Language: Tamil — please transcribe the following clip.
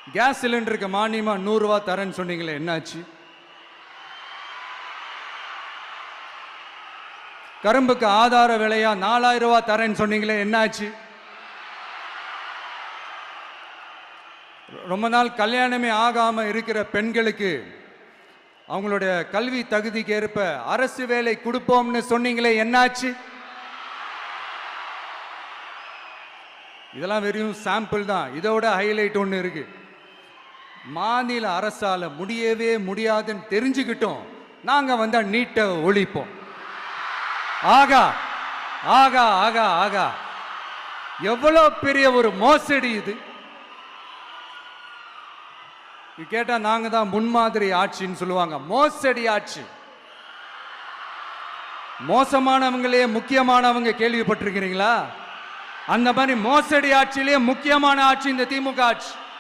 கேஸ் சிலிண்டருக்கு மானியமா 100 ரூபா தரேன்னு சொன்னீங்களே, என்னாச்சு? கரும்புக்கு ஆதார விலையா 4000 ரூபா தரேன்னு சொன்னீங்களே, என்னாச்சு? ரொம்ப நாள் கல்யாணமே ஆகாம இருக்கிற பெண்களுக்கு அவங்களுடைய கல்வி தகுதிக்கு ஏற்ப அரசு வேலை கொடுப்போம்னு சொன்னீங்களே, என்னாச்சு? இதெல்லாம் வெறும் சாம்பிள் தான். இதோட ஹைலைட் ஒன்று இருக்கு. மாநில அரசால முடியவே முடியாதுன்னு தெரிஞ்சுக்கிட்டோம், நாங்க வந்தா நீட்டை ஒழிப்போம். ஆகா ஆகா ஆகா ஆகா, எவ்வளோ பெரிய ஒரு மோசடி இது! கேட்டா நாங்க தான் முன்மாதிரி ஆட்சின்னு சொல்லுவாங்க. மோசடி ஆட்சி. மோசமானவங்களே முக்கியமானவங்க கேள்விப்பட்டிருக்கிறீங்களா? அந்த மாதிரி மோசடி ஆட்சியிலேயே முக்கியமான ஆட்சி இந்த திமுக ஆட்சி.